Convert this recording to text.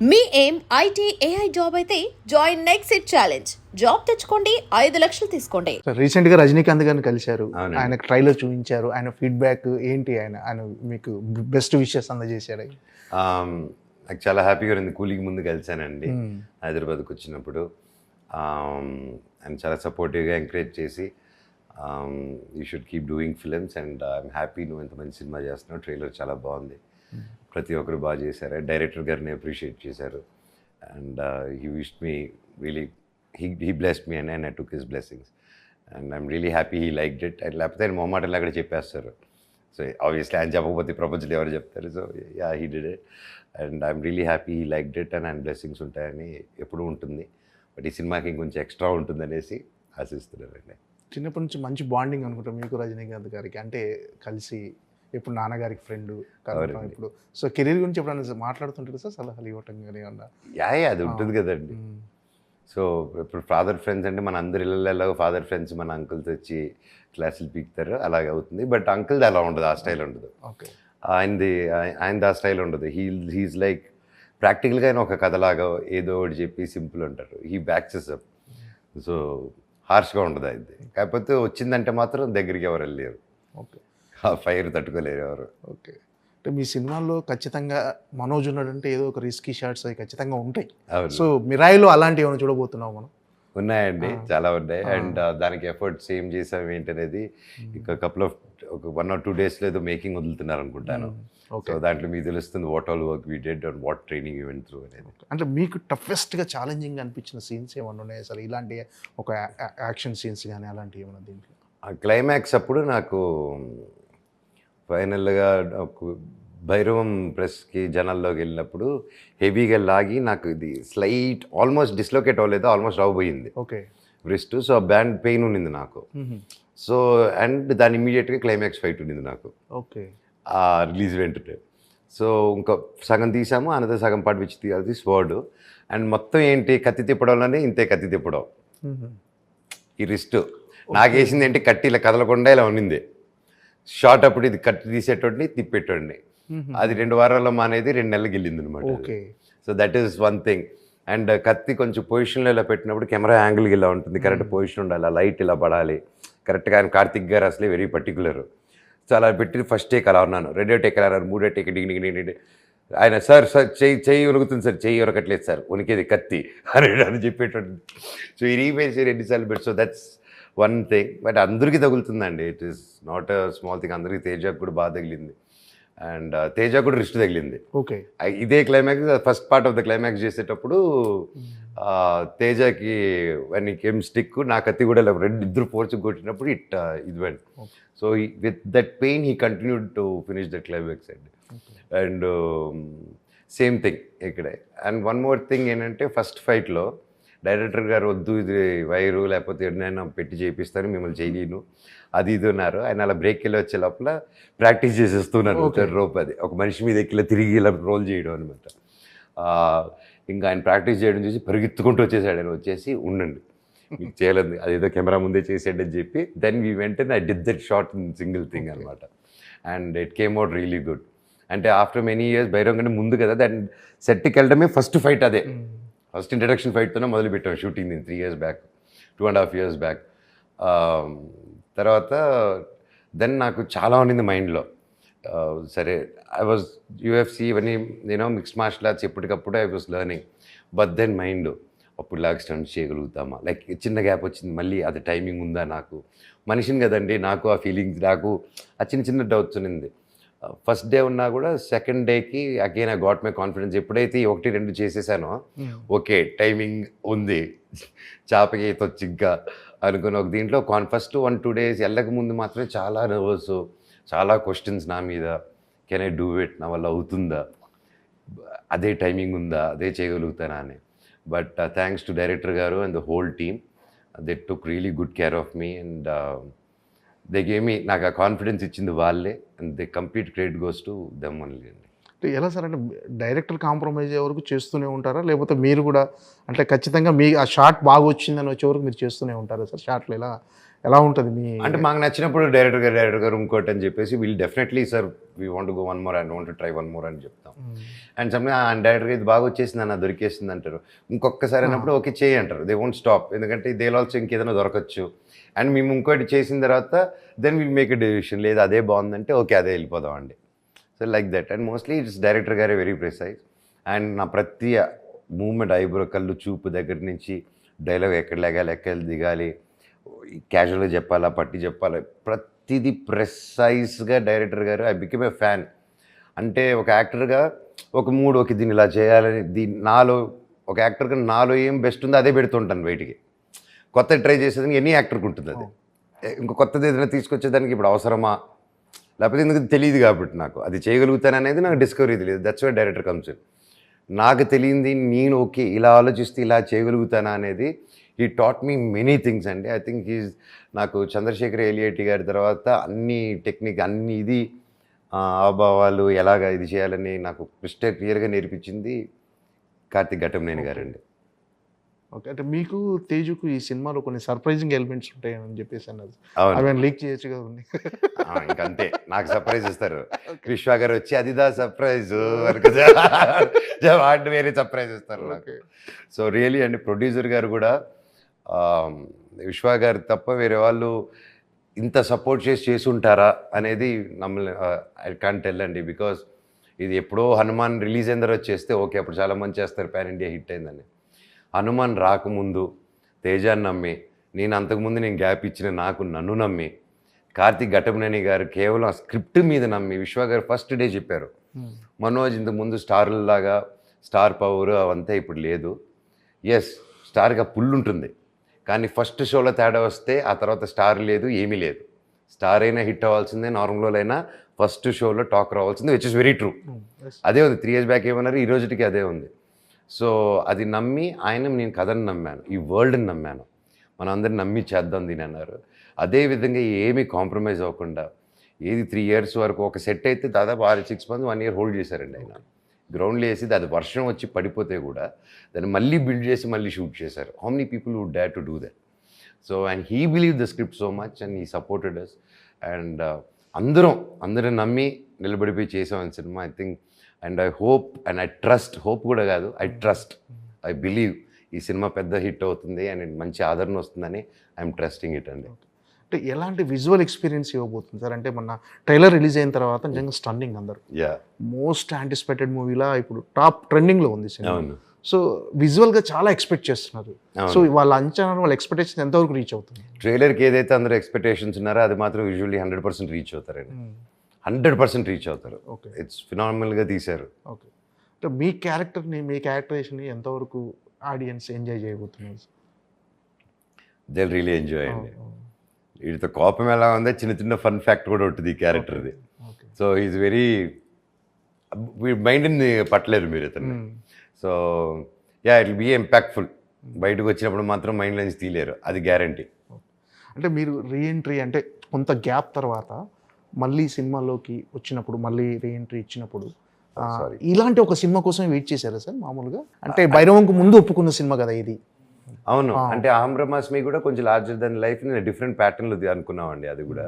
మీ ఏం IT AI job అయితే join next it challenge. Job తెచ్చుకోండి, 5 లక్షలు తీసుకోండి. రీసెంట్గా రజనీకాంత్ గారిని కలిశారు, అవునండి. ఆయన ట్రైలర్ చూపించారు, ఆయన ఫీడ్బ్యాక్ ఏంటి, ఆయన మీకు బెస్ట్ విషెస్ అందజేశారు. నాకు చాలా హ్యాపీగా ఉంది. కూలీకి ముందు కలిశానండి హైదరాబాద్కి వచ్చినప్పుడు. ఆయన చాలా సపోర్టివ్గా ఎంకరేజ్ చేసి you should keep doing films and I'm happy నువ్వు ఎంత మంచి సినిమా చేస్తున్నావు, ట్రైలర్ చాలా బాగుంది, ప్రతి ఒక్కరు బాగా చేశారు. డైరెక్టర్ గారిని అప్రిషియేట్ చేశారు and he wished me really he blessed me and I took his blessings and I'm really happy he liked it. And లేకపోతే ఆయన మొహమాటలు అక్కడ చెప్పేస్తారు. సో ఆబ్వియస్లీ ఆయన చెప్పకపోతే ప్రపంచంలో ఎవరు చెప్తారు. So yeah he did it and I'm really happy he liked it and ఆయన బ్లెస్సింగ్స్ ఉంటాయని ఎప్పుడూ ఉంటుంది. బట్ ఈ సినిమాకి ఇంకొంచెం ఎక్స్ట్రా ఉంటుందనేసి ఆశిస్తున్నానండి. చిన్నప్పటి నుంచి మంచి బాండింగ్ అనుకుంటాం మీకు రజనీకాంత్ గారికి, అంటే కలిసి ఇప్పుడు నాన్నగారికి ఫ్రెండ్ కలవటం, ఇప్పుడు సో కెరీర్ గురించి ఎప్పుడైనా మాట్లాడుతుంటారు సార్, సలహాలు ఇవ్వటం కానీ ఏమన్నా? యా అది ఉంటుంది కదండి. సో ఇప్పుడు ఫాదర్ ఫ్రెండ్స్ అంటే మన అందరి ఇళ్ళల్లో ఫాదర్ ఫ్రెండ్స్ మన అంకుల్స్ వచ్చి క్లాసులు పీకుతారు, అలాగే అవుతుంది. బట్ అంకుల్ది అలా ఉండదు, ఆ స్టైల్ ఉండదు. ఓకే, ఆయనది ఆ స్టైల్ ఉండదు. హీఈస్ లైక్ ప్రాక్టికల్గా ఆయన ఒక కథలాగా ఏదో ఒకటి చెప్పి సింపుల్ ఉంటారు. He బ్యాక్సెస్ up. సో హార్ష్గా ఉండదు ఆయనది. కాకపోతే వచ్చిందంటే మాత్రం దగ్గరికి ఎవరు వెళ్ళలేరు, ఓకే, ఆ ఫైర్ తట్టుకోలేరు ఎవరు. ఓకే. అంటే మీ సినిమాల్లో ఖచ్చితంగా మనోజ్ ఉన్నాడంటే ఏదో ఒక రిస్కీ షాట్స్ అవి ఖచ్చితంగా ఉంటాయి. సో మిరాయిలో అలాంటివి ఏమైనా చూడబోతున్నాం మనం? ఉన్నాయండి, చాలా ఉన్నాయి. అండ్ దానికి ఎఫర్ట్స్ ఏం చేసాం ఏంటనేది ఇంకా ఒక 1 or 2 daysలో ఏదో మేకింగ్ వదులుతున్నారు అనుకుంటాను. సో దాంట్లో మీకు తెలుస్తుంది what all work we did and what training event through అనేది. అంటే మీకు టఫెస్ట్గా ఛాలెంజింగ్ అనిపించిన సీన్స్ ఏమన్నా ఉన్నాయి సార్? ఇలాంటి ఒక యాక్షన్ సీన్స్ కానీ అలాంటివి ఏమన్నా దీంట్లో? ఆ క్లైమాక్స్ అప్పుడు నాకు ఫైనల్గా భైరవం ప్రెస్కి జనాల్లోకి వెళ్ళినప్పుడు హెవీగా లాగి నాకు ఇది స్లైట్ ఆల్మోస్ట్ డిస్లోకేట్ అవ్వలేదు, ఆల్మోస్ట్ అవ్వబోయింది ఓకే రిస్ట్. సో ఆ బ్యాండ్ పెయిన్ ఉన్నింది నాకు. సో అండ్ దాని ఇమీడియట్గా క్లైమాక్స్ ఫైట్ ఉన్నింది నాకు ఓకే ఆ రిలీజ్ వెంటనే. సో ఇంకా సగం తీసాము, అనదర్ సగం పాటు విచ్చి తీయాలి స్వర్డ్. అండ్ మొత్తం ఏంటి కత్తి తిప్పడంలోనే ఇంతే కత్తి తిప్పడం. ఈ రిస్ట్ నాకు వేసింది ఏంటి, కత్తి ఇలా కదలకుండా ఇలా ఉన్నింది. షార్ట్ అప్పుడు ఇది కత్తి తీసేటోడిని తిప్పేటోడిని. అది 2 వారాల్లో మానేది 2 నెలలకు వెళ్ళింది అనమాట. So that is one thing. And కత్తి కొంచెం పొజిషన్లో ఇలా పెట్టినప్పుడు కెమెరా యాంగిల్కి ఇలా ఉంటుంది, కరెక్ట్ పొజిషన్ ఉండాలి, ఆ లైట్ ఇలా పడాలి కరెక్ట్గా. ఆయన కార్తిక్ గారు అసలే వెరీ పర్టికులర్. సో అలా పెట్టి ఫస్ట్ టేక్ అలా ఉన్నాను, 2వ టేక్ అలా అన్నారు, 3వ టేక్ డింగ్ ఆయన సార్ చెయ్యి ఉనుకుతుంది సార్, చెయ్యి ఉనకట్లేదు సార్, ఉనికేది కత్తి అని చెప్పేటట్టు. సో ఈ రీమేజ్ ఎన్నిసార్లు పెట్టి. So that's one thing. But అందరికీ తగులుతుందండి, it is not a small thing. అందరికీ తేజకు కూడా బాగా తగిలింది అండ్ తేజ కూడా రిస్ట్ తగిలింది. ఓకే, ఇదే climax first part of the climax చేసేటప్పుడు తేజకి వన్ కేమ్ స్టిక్, నా కత్తి కూడా ఇద్దరు ఫోర్స్ కొట్టినప్పుడు ఇది vent. So with that pain he continued to finish the climax అండి. అండ్ సేమ్ థింగ్ ఇక్కడే. అండ్ వన్ మోర్ థింగ్ ఏంటంటే ఫస్ట్ ఫైట్లో డైరెక్టర్ గారు వద్దు ఇది వైరు లేకపోతే ఎన్నైనా పెట్టి చేయిస్తాను, మిమ్మల్ని చేయలేను అది ఇది ఉన్నారు. ఆయన అలా బ్రేక్ వెళ్ళి వచ్చే లోపల ప్రాక్టీస్ చేసేస్తున్నాను రోప్, అది ఒక మనిషి మీద ఎక్కి తిరిగి ఇలా రోల్ చేయడం అనమాట. ఇంకా ఆయన ప్రాక్టీస్ చేయడం చూసి పరిగెత్తుకుంటూ వచ్చేసాడు. ఆయన వచ్చేసి ఉండండి మీకు చేయలేదు, అదేదో కెమెరా ముందే చేసాడు అని చెప్పి then we went I did that short in single thing అనమాట. And it came out really good. అంటే ఆఫ్టర్ మెనీ ఇయర్స్ భైరవం కంటే ముందు కదా, దాన్ని సెట్కి వెళ్ళడమే ఫస్ట్ ఫైట్ అదే. ఫస్ట్ ఇంట్రడక్షన్ ఫైట్తోనే మొదలుపెట్టాం shooting 3 years back, 2.5 years back. తర్వాత దెన్ నాకు చాలా ఉన్నింది మైండ్లో. సరే ఐ వాజ్ యూఎఫ్సి ఇవన్నీ మిక్స్డ్ మార్షల్ ఆర్ట్స్ ఎప్పటికప్పుడు I was learning. But then mind అప్పుడులాగా స్టంట్స్ చేయగలుగుతామా, లైక్ చిన్న గ్యాప్ వచ్చింది, మళ్ళీ అది టైమింగ్ ఉందా, నాకు మనిషిని కదండి, నాకు ఆ ఫీలింగ్స్, నాకు ఆ చిన్న డౌట్స్ ఉన్నింది. ఫస్ట్ డే ఉన్నా కూడా సెకండ్ డేకి again I got my confidence. ఎప్పుడైతే 1-2 చేసేసానో ఓకే టైమింగ్ ఉంది, చాపకి ఈత వచ్చి ఇంకా అనుకుని ఒక దీంట్లో ఫస్ట్ 1-2 days వెళ్ళక ముందు మాత్రమే చాలా నర్వస్, చాలా క్వశ్చన్స్ నా మీద. కెన్ ఐ డూ ఇట్, నా వల్ల అవుతుందా, అదే టైమింగ్ ఉందా, అదే చేయగలుగుతానా అని. బట్ థ్యాంక్స్ టు డైరెక్టర్ గారు and the whole team, they took really good care of me and they gave me, నాకు ఆ కాన్ఫిడెన్స్ ఇచ్చింది వాళ్ళే and they complete credit goes to them only అండి. అంటే ఎలా సార్, అంటే డైరెక్టర్ కాంప్రమైజ్ అయ్యే వరకు చేస్తూనే ఉంటారా, లేకపోతే మీరు కూడా అంటే ఖచ్చితంగా మీ ఆ షాట్ బాగా వచ్చిందని వచ్చే వరకు మీరు చేస్తూనే ఉంటారా సార్? షాట్లు ఎలా ఉంటుంది మీ అంటే మాకు నచ్చినప్పుడు డైరెక్టర్ గారు ఇంకోటి అని చెప్పేసి వీళ్ళు definitely sir we want go one more and want try one more అని చెప్తాం. అండ్ సమ్ డైరెక్టర్గా ఇది బాగా వచ్చేసింది అన్న దొరికేసింది అంటారు. ఇంకొకసారి అన్నప్పుడు ఓకే చేయి అంటారు. దే వోంట్ స్టాప్, ఎందుకంటే దే ఆల్సో ఇంకేదైనా దొరకచ్చు. అండ్ మేము ఇంకోటి చేసిన తర్వాత then will make a decision, లేదు అదే బాగుందంటే ఓకే అదే వెళ్ళిపోదాం అండి. So like that. And mostly it's director గారే వెరీ ప్రిసైజ్. అండ్ నా ప్రతి మూమెంట్, ఐబ్రో, కళ్ళు చూపు దగ్గర నుంచి డైలాగ్ ఎక్కడ లేగాలి, ఎక్కడ దిగాలి, క్యాజువల్గా చెప్పాలా, పట్టి చెప్పాలా, ప్రతిదీ ప్రెసైజ్గా డైరెక్టర్ గారు. I become a fan. అంటే ఒక యాక్టర్గా ఒక మూడు, ఓకే దీన్ని ఇలా చేయాలని, నాలో ఒక యాక్టర్గా నాలో ఏం బెస్ట్ ఉందో అదే పెడుతుంటాను బయటికి. కొత్త ట్రై చేసేదానికి ఎనీ యాక్టర్కి ఉంటుంది అది. ఇంకో కొత్తది ఏదైనా తీసుకొచ్చేదానికి ఇప్పుడు అవసరమా, లేకపోతే ఎందుకు తెలియదు కాబట్టి నాకు అది చేయగలుగుతాననేది నాకు డిస్కవరీ తెలియదు. That's why director comes in. నాకు తెలియంది నేను ఓకే ఇలా ఆలోచిస్తే ఇలా చేయగలుగుతానా అనేది he taught me many things అండి. ఐ థింక్ హీజ్ నాకు చంద్రశేఖర్ ఎలియేటి గారి తర్వాత అన్ని టెక్నిక్, అన్ని ఇది ఆభావాలు ఎలాగ ఇది చేయాలని నాకు క్రిస్టల్ క్లియర్గా నేర్పించింది కార్తిక్ ఘట్టమనేని గారండి. ఓకే, అంటే మీకు తేజుకు ఈ సినిమాలో కొన్ని సర్ప్రైజింగ్ ఎలిమెంట్స్ ఉంటాయని చెప్పేసి అన్నది, అవును, అవి లీక్ చేయొచ్చు కదా. ఇంకంతే నాకు సర్ప్రైజ్ ఇస్తారు. విశ్వ గారు వచ్చి అదిదా సర్ప్రైజ్ వాటి వేరే సర్ప్రైజ్ ఇస్తారు నాకు. సో రియలీ అండి, ప్రొడ్యూసర్ గారు కూడా విశ్వ గారు తప్ప వేరే వాళ్ళు ఇంత సపోర్ట్ చేసి ఉంటారా అనేది నమ్మలే. ఐ కాంట్ టెల్ అండి, బికాస్ ఇది ఎప్పుడో హనుమాన్ రిలీజ్ అయిన తర్వాత చేస్తే ఓకే అప్పుడు చాలా మంది చేస్తారు, పాన్ ఇండియా హిట్ అయిందని. హనుమాన్ రాకముందు తేజాన్ని నమ్మి, నేను అంతకుముందు నేను గ్యాప్ ఇచ్చిన నాకు నన్ను నమ్మి, కార్తిక్ ఘట్టమనేని గారు కేవలం ఆ స్క్రిప్ట్ మీద నమ్మి, విశ్వ గారు ఫస్ట్ డే చెప్పారు మనోజ్ ఇంతకుముందు స్టార్లాగా స్టార్ పవర్ అవంతా ఇప్పుడు లేదు. ఎస్, స్టార్గా పుల్ ఉంటుంది, కానీ ఫస్ట్ షోలో తేడా వస్తే ఆ తర్వాత స్టార్ లేదు, ఏమీ లేదు. స్టార్ అయినా హిట్ అవ్వాల్సిందే, నార్మల్ అయినా ఫస్ట్ షోలో టాక్ రావాల్సిందే, విచ్ ఇస్ వెరీ ట్రూ. అదే ఉంది 3 years బ్యాక్ ఏమన్నారు, ఈ రోజుకి అదే ఉంది. సో అది నమ్మి ఆయన, నేను కథను నమ్మాను, ఈ వరల్డ్ని నమ్మాను, మనం అందరిని నమ్మి చేద్దాం దీని అన్నారు. అదేవిధంగా ఏమీ కాంప్రమైజ్ అవ్వకుండా ఏది 3 years వరకు ఒక సెట్ అయితే దాదాపు 6 months 1 year హోల్డ్ చేశారండి ఆయన. గ్రౌండ్లో వేసి అది వర్షం వచ్చి పడిపోతే కూడా దాన్ని మళ్ళీ బిల్డ్ చేసి మళ్ళీ షూట్ చేశారు. How many people would dare to do that? So and he believe the script so much and he supported us. And అందరం నమ్మి నిలబడిపోయి చేసాం cinema. I think and I hope and I trust, hope కూడా కాదు, I trust, I believe ఈ cinema పెద్ద hit అవుతుంది and మంచి ఆదరణ వస్తుందని ఐఎమ్ ట్రస్టింగ్ ఇట్ అండి. అంటే ఎలాంటి విజువల్ ఎక్స్పీరియన్స్ ఇవ్వబోతుంది సార్? అంటే మొన్న ట్రైలర్ రిలీజ్ అయిన తర్వాత నిజంగా స్టన్నింగ్, అందరు మోస్ట్ యాంటిసిపేటెడ్ మూవీలా ఇప్పుడు టాప్ ట్రెండింగ్లో ఉంది సినిమా. సో విజువల్గా చాలా ఎక్స్పెక్ట్ చేస్తున్నారు. సో వాళ్ళ అంచనా, వాళ్ళ ఎక్స్పెక్టేషన్ ఎంతవరకు రీచ్ అవుతుంది? ట్రైలర్కి ఏదైతే అందరూ ఎక్స్పెక్టేషన్స్ ఉన్నారో అది మాత్రం యూజువల్లీ 100% రీచ్ అవుతారండి. 100% రీచ్ అవుతారు. ఓకే, ఇట్స్ ఫినామినల్గా తీశారు. ఓకే, అంటే మీ క్యారెక్టర్ని, మీ క్యారెక్టరైజేషన్ని ఎంతవరకు ఆడియన్స్ ఎంజాయ్ చేయబోతున్నారు? దే రియలీ ఎంజాయ్ అండి. వీటితో కోపం ఎలా ఉందో చిన్న చిన్న ఫన్ ఫ్యాక్ట్ కూడా ఉంటుంది ఈ క్యారెక్టర్ది. సో ఈజ్ వెరీ మైండ్ని పట్టలేదు మీరు ఇతన్ని. So yeah, it will be impactful. బయటకు వచ్చినప్పుడు మాత్రం మైండ్ నుంచి తీయలేరు, అది గ్యారంటీ. అంటే మీరు రీఎంట్రీ అంటే కొంత గ్యాప్ తర్వాత మళ్ళీ సినిమాలోకి వచ్చినప్పుడు, మళ్ళీ రీఎంట్రీ ఇచ్చినప్పుడు ఇలాంటి ఒక సినిమా కోసం వెయిట్ చేశారా సార్ మామూలుగా? అంటే భైరవంకు ముందు ఒప్పుకున్న సినిమా కదా ఇది. అవును, అంటే అహం బ్రహ్మాస్మి కూడా కొంచెం లార్జర్ దెన్ లైఫ్ డిఫరెంట్ ప్యాటర్న్లో అనుకున్నామండి. అది కూడా